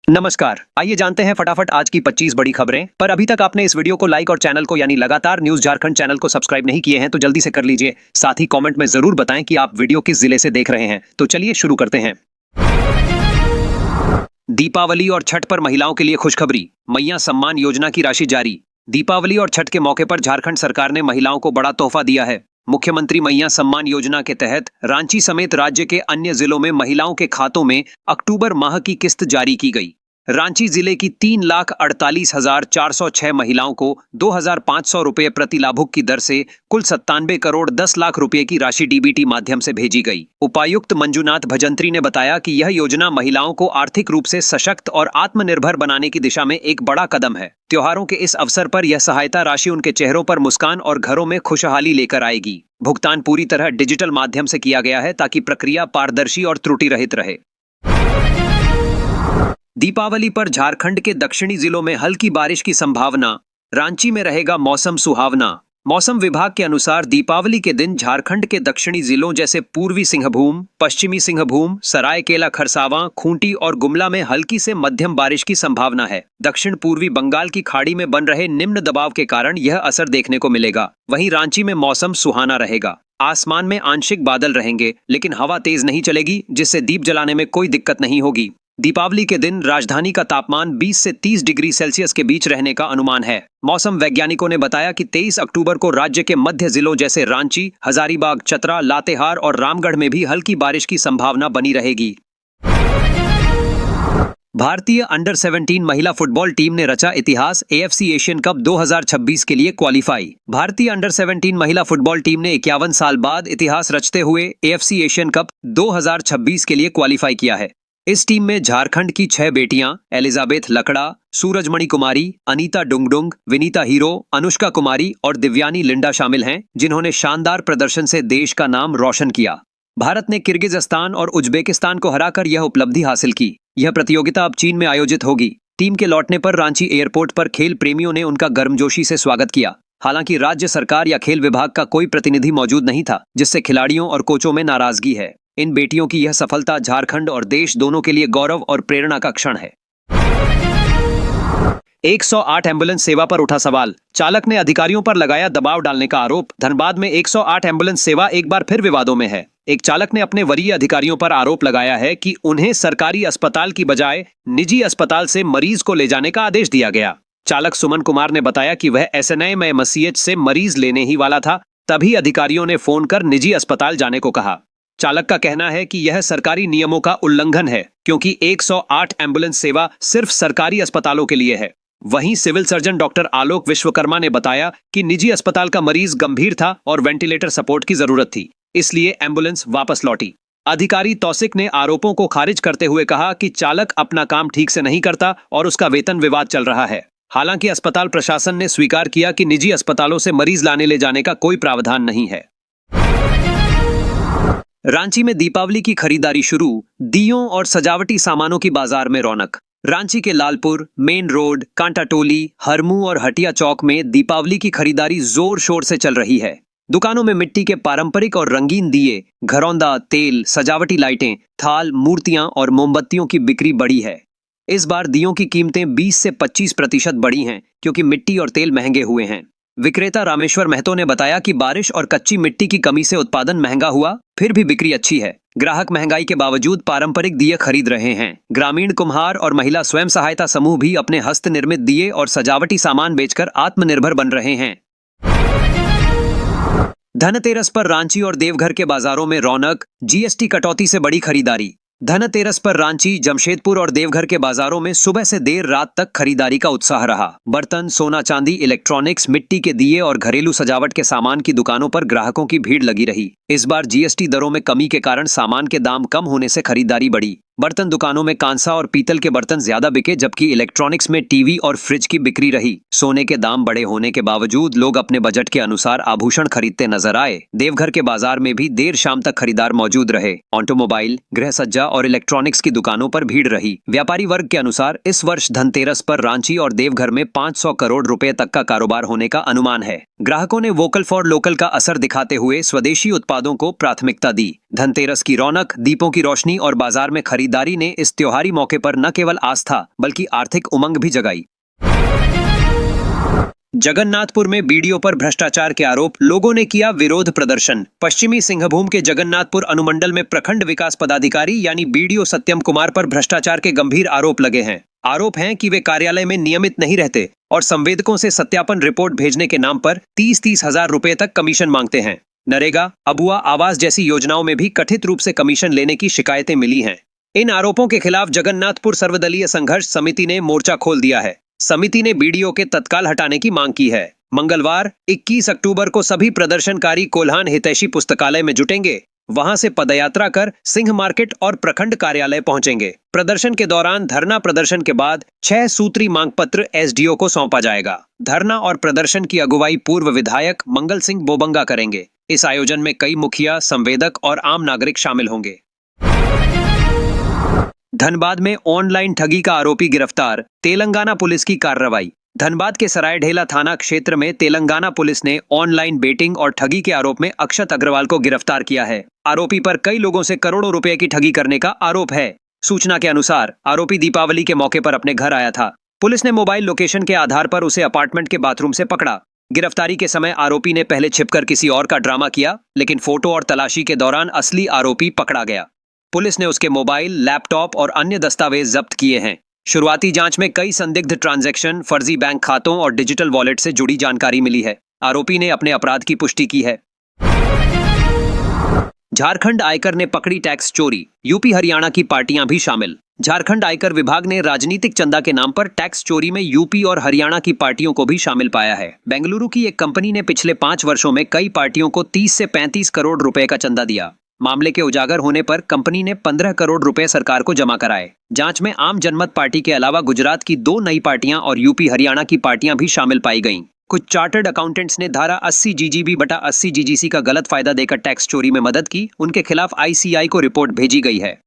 नमस्कार, आइए जानते हैं फटाफट आज की 25 बड़ी खबरें। पर अभी तक आपने इस वीडियो को लाइक और चैनल को यानी लगातार न्यूज झारखंड चैनल को सब्सक्राइब नहीं किए हैं तो जल्दी से कर लीजिए। साथ ही कमेंट में जरूर बताएं कि आप वीडियो किस जिले से देख रहे हैं। तो चलिए शुरू करते हैं। दीपावली और छठ पर महिलाओं के लिए खुशखबरी, मैया सम्मान योजना की राशि जारी। दीपावली और छठ के मौके पर झारखंड सरकार ने महिलाओं को बड़ा तोहफा दिया है। मुख्यमंत्री मैया सम्मान योजना के तहत रांची समेत राज्य के अन्य जिलों में महिलाओं के खातों में अक्टूबर माह की किस्त जारी की गई। रांची जिले की 3,48,406 महिलाओं को 2,500 रुपये प्रति लाभुक की दर से कुल 97 करोड़ 10 लाख रुपए की राशि डीबीटी माध्यम से भेजी गई। उपायुक्त मंजुनाथ भजंत्री ने बताया कि यह योजना महिलाओं को आर्थिक रूप से सशक्त और आत्मनिर्भर बनाने की दिशा में एक बड़ा कदम है। त्योहारों के इस अवसर पर यह सहायता राशि उनके चेहरों पर मुस्कान और घरों में खुशहाली लेकर आएगी। भुगतान पूरी तरह डिजिटल माध्यम से किया गया है ताकि प्रक्रिया पारदर्शी और त्रुटि रहित रहे। दीपावली पर झारखंड के दक्षिणी जिलों में हल्की बारिश की संभावना, रांची में रहेगा मौसम सुहावना। मौसम विभाग के अनुसार दीपावली के दिन झारखंड के दक्षिणी जिलों जैसे पूर्वी सिंहभूम, पश्चिमी सिंहभूम, सरायकेला खरसावां, खूंटी और गुमला में हल्की से मध्यम बारिश की संभावना है। दक्षिण पूर्वी बंगाल की खाड़ी में बन रहे निम्न दबाव के कारण यह असर देखने को मिलेगा। वहीं रांची में मौसम सुहाना रहेगा। आसमान में आंशिक बादल रहेंगे लेकिन हवा तेज नहीं चलेगी, जिससे दीप जलाने में कोई दिक्कत नहीं होगी। दीपावली के दिन राजधानी का तापमान 20 से 30 डिग्री सेल्सियस के बीच रहने का अनुमान है। मौसम वैज्ञानिकों ने बताया कि 23 अक्टूबर को राज्य के मध्य जिलों जैसे रांची, हजारीबाग, चतरा, लातेहार और रामगढ़ में भी हल्की बारिश की संभावना बनी रहेगी। भारतीय अंडर 17 महिला फुटबॉल टीम ने रचा इतिहास, एएफसी एशियन कप 2026 के लिए क्वालिफाई। भारतीय अंडर 17 महिला फुटबॉल टीम ने 51 साल बाद इतिहास रचते हुए एएफसी एशियन कप 2026 के लिए क्वालिफाई किया है। इस टीम में झारखंड की 6 बेटियां एलिजाबेथ लकड़ा, सूरजमणि कुमारी, अनीता डुंगडुंग, विनीता हीरो, अनुष्का कुमारी और दिव्यानी लिंडा शामिल हैं, जिन्होंने शानदार प्रदर्शन से देश का नाम रोशन किया। भारत ने किर्गिज़स्तान और उज्बेकिस्तान को हराकर यह उपलब्धि हासिल की। यह प्रतियोगिता अब चीन में आयोजित होगी। टीम के लौटने पर रांची एयरपोर्ट पर खेल प्रेमियों ने उनका गर्मजोशी से स्वागत किया। हालांकि राज्य सरकार या खेल विभाग का कोई प्रतिनिधि मौजूद नहीं था, जिससे खिलाड़ियों और कोचों में नाराजगी है। इन बेटियों की यह सफलता झारखंड और देश दोनों के लिए गौरव और प्रेरणा का क्षण है। 108 एम्बुलेंस सेवा पर उठा सवाल, चालक ने अधिकारियों पर लगाया दबाव डालने का आरोप। धनबाद में 108 एम्बुलेंस सेवा एक बार फिर विवादों में है। एक चालक ने अपने वरीय अधिकारियों पर आरोप लगाया है कि उन्हें सरकारी अस्पताल की बजाय निजी अस्पताल से मरीज को ले जाने का आदेश दिया गया। चालक सुमन कुमार ने बताया कि वह एसएनआई में एमसीएच से मरीज लेने ही वाला था, तभी अधिकारियों ने फोन कर निजी अस्पताल जाने को कहा। चालक का कहना है कि यह सरकारी नियमों का उल्लंघन है, क्योंकि 108 एम्बुलेंस सेवा सिर्फ सरकारी अस्पतालों के लिए है। वहीं सिविल सर्जन डॉक्टर आलोक विश्वकर्मा ने बताया कि निजी अस्पताल का मरीज गंभीर था और वेंटिलेटर सपोर्ट की जरूरत थी, इसलिए एम्बुलेंस वापस लौटी। अधिकारी तौसिक ने आरोपों को खारिज करते हुए कहा कि चालक अपना काम ठीक से नहीं करता और उसका वेतन विवाद चल रहा है। हालांकि अस्पताल प्रशासन ने स्वीकार किया कि निजी अस्पतालों से मरीज लाने ले जाने का कोई प्रावधान नहीं है। रांची में दीपावली की खरीदारी शुरू, दियों और सजावटी सामानों की बाजार में रौनक। रांची के लालपुर, मेन रोड, कांटाटोली, हरमू और हटिया चौक में दीपावली की खरीदारी जोर शोर से चल रही है। दुकानों में मिट्टी के पारंपरिक और रंगीन दिए, घरौंदा, तेल, सजावटी लाइटें, थाल, मूर्तियां और मोमबत्तियों की बिक्री बढ़ी है। इस बार दियों की कीमतें 20 से 25% बढ़ी हैं, क्योंकि मिट्टी और तेल महंगे हुए हैं। विक्रेता रामेश्वर महतो ने बताया कि बारिश और कच्ची मिट्टी की कमी से उत्पादन महंगा हुआ, फिर भी बिक्री अच्छी है। ग्राहक महंगाई के बावजूद पारंपरिक दिए खरीद रहे हैं। ग्रामीण कुम्हार और महिला स्वयं सहायता समूह भी अपने हस्त निर्मित दिए और सजावटी सामान बेचकर आत्मनिर्भर बन रहे हैं। धनतेरस पर रांची और देवघर के बाजारों में रौनक, जीएसटी कटौती से बड़ी खरीदारी। धनतेरस पर रांची, जमशेदपुर और देवघर के बाजारों में सुबह से देर रात तक खरीदारी का उत्साह रहा। बर्तन, सोना चांदी, इलेक्ट्रॉनिक्स, मिट्टी के दिए और घरेलू सजावट के सामान की दुकानों पर ग्राहकों की भीड़ लगी रही। इस बार जीएसटी दरों में कमी के कारण सामान के दाम कम होने से खरीदारी बढ़ी। बर्तन दुकानों में कांसा और पीतल के बर्तन ज्यादा बिके, जबकि इलेक्ट्रॉनिक्स में टीवी और फ्रिज की बिक्री रही। सोने के दाम बढ़े होने के बावजूद लोग अपने बजट के अनुसार आभूषण खरीदते नजर आए। देवघर के बाजार में भी देर शाम तक खरीदार मौजूद रहे। ऑटोमोबाइल, गृह सज्जा और इलेक्ट्रॉनिक्स की दुकानों पर भीड़ रही। व्यापारी वर्ग के अनुसार इस वर्ष धनतेरस पर रांची और देवघर में 500 करोड़ रुपए तक का कारोबार होने का अनुमान है। ग्राहकों ने वोकल फॉर लोकल का असर दिखाते हुए स्वदेशी उत्पादों को प्राथमिकता दी। धनतेरस की रौनक, दीपों की रोशनी और बाजार में खरीदारी खरीदारी ने इस त्योहारी मौके पर न केवल आस्था बल्कि आर्थिक उमंग भी जगाई। जगन्नाथपुर में बीडीओ पर भ्रष्टाचार के आरोप, लोगों ने किया विरोध प्रदर्शन। पश्चिमी सिंहभूम के जगन्नाथपुर अनुमंडल में प्रखंड विकास पदाधिकारी यानी बीडीओ सत्यम कुमार पर भ्रष्टाचार के गंभीर आरोप लगे हैं। आरोप हैं कि वे कार्यालय में नियमित नहीं रहते और संवेदकों से सत्यापन रिपोर्ट भेजने के नाम पर 30-30 हजार रुपए तक कमीशन मांगते हैं। नरेगा, अबुआ आवास जैसी योजनाओं में भी कथित रूप से कमीशन लेने की शिकायतें मिली हैं। इन आरोपों के खिलाफ जगन्नाथपुर सर्वदलीय संघर्ष समिति ने मोर्चा खोल दिया है। समिति ने बीडीओ के तत्काल हटाने की मांग की है। मंगलवार 21 अक्टूबर को सभी प्रदर्शनकारी कोल्हान हितैषी पुस्तकालय में जुटेंगे। वहां से पदयात्रा कर सिंह मार्केट और प्रखंड कार्यालय पहुंचेंगे। प्रदर्शन के दौरान धरना प्रदर्शन के बाद 6 सूत्री मांग पत्र एसडीओ को सौंपा जाएगा। धरना और प्रदर्शन की अगुवाई पूर्व विधायक मंगल सिंह बोबंगा करेंगे। इस आयोजन में कई मुखिया, संवेदक और आम नागरिक शामिल होंगे। धनबाद में ऑनलाइन ठगी का आरोपी गिरफ्तार, तेलंगाना पुलिस की कार्रवाई। धनबाद के सरायढेला थाना क्षेत्र में तेलंगाना पुलिस ने ऑनलाइन बेटिंग और ठगी के आरोप में अक्षत अग्रवाल को गिरफ्तार किया है। आरोपी पर कई लोगों से करोड़ों रुपए की ठगी करने का आरोप है। सूचना के अनुसार आरोपी दीपावली के मौके पर अपने घर आया था। पुलिस ने मोबाइल लोकेशन के आधार पर उसे अपार्टमेंट के बाथरूम से पकड़ा। गिरफ्तारी के समय आरोपी ने पहले छिपकर किसी और का ड्रामा किया, लेकिन फोटो और तलाशी के दौरान असली आरोपी पकड़ा गया। पुलिस ने उसके मोबाइल, लैपटॉप और अन्य दस्तावेज जब्त किए हैं। शुरुआती जांच में कई संदिग्ध ट्रांजैक्शन, फर्जी बैंक खातों और डिजिटल वॉलेट से जुड़ी जानकारी मिली है। आरोपी ने अपने अपराध की पुष्टि की है। झारखंड आयकर ने पकड़ी टैक्स चोरी, यूपी हरियाणा की पार्टियां भी शामिल। झारखंड आयकर विभाग ने राजनीतिक चंदा के नाम पर टैक्स चोरी में यूपी और हरियाणा की पार्टियों को भी शामिल पाया है। बेंगलुरु की एक कंपनी ने पिछले 5 वर्षों में कई पार्टियों को 30 से 35 करोड़ रुपए का चंदा दिया। मामले के उजागर होने पर कंपनी ने 15 करोड़ रुपए सरकार को जमा कराए। जांच में आम जनमत पार्टी के अलावा गुजरात की 2 नई पार्टियां और यूपी हरियाणा की पार्टियां भी शामिल पाई गईं। कुछ चार्टर्ड अकाउंटेंट्स ने धारा 80 जीजीबी बटा 80 जीजीसी का गलत फायदा देकर टैक्स चोरी में मदद की। उनके खिलाफ आईसीआई को रिपोर्ट भेजी गई है।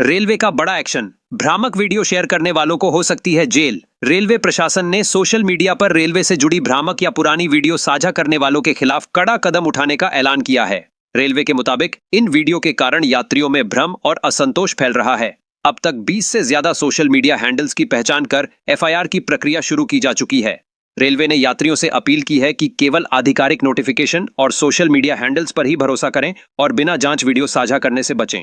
रेलवे का बड़ा एक्शन, भ्रामक वीडियो शेयर करने वालों को हो सकती है जेल। रेलवे प्रशासन ने सोशल मीडिया पर रेलवे से जुड़ी भ्रामक या पुरानी वीडियो साझा करने वालों के खिलाफ कड़ा कदम उठाने का ऐलान किया है। रेलवे के मुताबिक इन वीडियो के कारण यात्रियों में भ्रम और असंतोष फैल रहा है। अब तक 20 से ज्यादा सोशल मीडिया हैंडल्स की पहचान कर एफआईआर की प्रक्रिया शुरू की जा चुकी है। रेलवे ने यात्रियों से अपील की है कि केवल आधिकारिक नोटिफिकेशन और सोशल मीडिया हैंडल्स पर ही भरोसा करें और बिना जांच वीडियो साझा करने से बचें।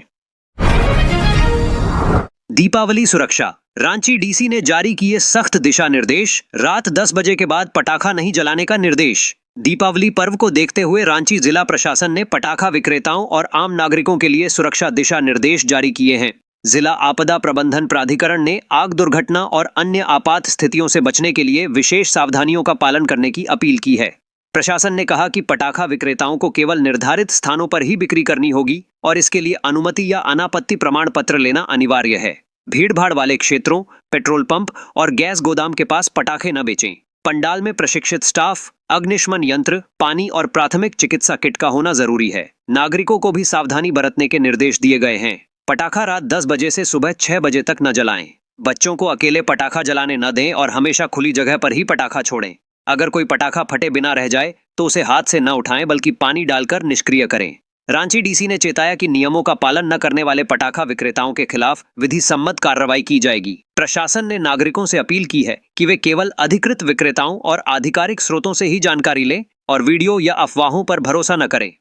दीपावली सुरक्षा, रांची डीसी ने जारी किए सख्त दिशा निर्देश। रात 10 बजे के बाद पटाखा नहीं जलाने का निर्देश। दीपावली पर्व को देखते हुए रांची जिला प्रशासन ने पटाखा विक्रेताओं और आम नागरिकों के लिए सुरक्षा दिशा निर्देश जारी किए हैं। जिला आपदा प्रबंधन प्राधिकरण ने आग दुर्घटना और अन्य आपात स्थितियों से बचने के लिए विशेष सावधानियों का पालन करने की अपील की है। प्रशासन ने कहा कि पटाखा विक्रेताओं को केवल निर्धारित स्थानों पर ही बिक्री करनी होगी और इसके लिए अनुमति या अनापत्ति प्रमाण पत्र लेना अनिवार्य है। भीड़भाड़ वाले क्षेत्रों, पेट्रोल पंप और गैस गोदाम के पास पटाखे न बेचें। पंडाल में प्रशिक्षित स्टाफ, अग्निशमन यंत्र, पानी और प्राथमिक चिकित्सा किट का होना जरूरी है। नागरिकों को भी सावधानी बरतने के निर्देश दिए गए हैं। पटाखा रात 10 बजे से सुबह 6 बजे तक न जलाएं। बच्चों को अकेले पटाखा जलाने न दें और हमेशा खुली जगह पर ही पटाखा छोड़ें। अगर कोई पटाखा फटे बिना रह जाए तो उसे हाथ से न उठाएं बल्कि पानी डालकर निष्क्रिय करें। रांची डीसी ने चेताया कि नियमों का पालन न करने वाले पटाखा विक्रेताओं के खिलाफ विधि सम्मत कार्रवाई की जाएगी। प्रशासन ने नागरिकों से अपील की है कि वे केवल अधिकृत विक्रेताओं और आधिकारिक स्रोतों से ही जानकारी लें और वीडियो या अफवाहों पर भरोसा न करें।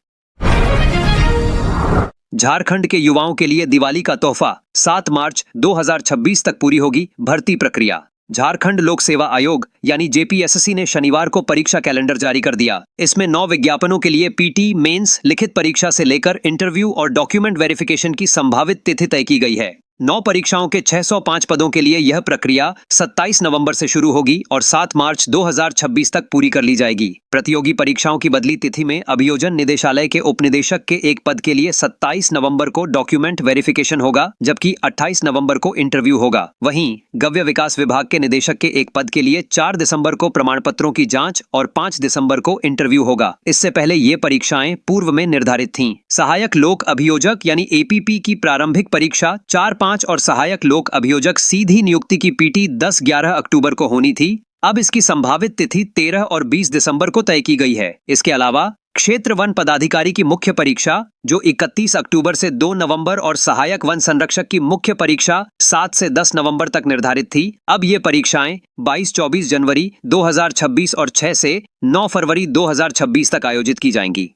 झारखंड के युवाओं के लिए दिवाली का तोहफा, 7 मार्च 2026 तक पूरी होगी भर्ती प्रक्रिया। झारखंड लोक सेवा आयोग यानी जेपीएसएससी ने शनिवार को परीक्षा कैलेंडर जारी कर दिया। इसमें 9 विज्ञापनों के लिए पीटी, मेंस, लिखित परीक्षा से लेकर इंटरव्यू और डॉक्यूमेंट वेरिफिकेशन की संभावित तिथि तय की गई है। 9 परीक्षाओं के 605 पदों के लिए यह प्रक्रिया 27 नवंबर से शुरू होगी और 7 मार्च 2026 तक पूरी कर ली जाएगी। प्रतियोगी परीक्षाओं की बदली तिथि में अभियोजन निदेशालय के उपनिदेशक के एक पद के लिए 27 नवंबर को डॉक्यूमेंट वेरिफिकेशन होगा, जबकि 28 नवंबर को इंटरव्यू होगा। वहीं गव्य विकास विभाग के निदेशक के एक पद के लिए 4 दिसंबर को प्रमाण पत्रों की जांच और 5 दिसंबर को इंटरव्यू होगा। इससे पहले ये परीक्षाएं पूर्व में निर्धारित थीं। सहायक लोक अभियोजक यानी एपीपी की प्रारंभिक परीक्षा 4-5 और सहायक लोक अभियोजक सीधी नियुक्ति की पीटी 10-11 अक्टूबर को होनी थी। अब इसकी संभावित तिथि 13 और 20 दिसंबर को तय की गई है। इसके अलावा क्षेत्र वन पदाधिकारी की मुख्य परीक्षा जो 31 अक्टूबर से 2 नवंबर और सहायक वन संरक्षक की मुख्य परीक्षा 7 से 10 नवंबर तक निर्धारित थी, अब ये परीक्षाएं 22-24 जनवरी 2026 और 6 से 9 फरवरी 2026 तक आयोजित की जाएंगी।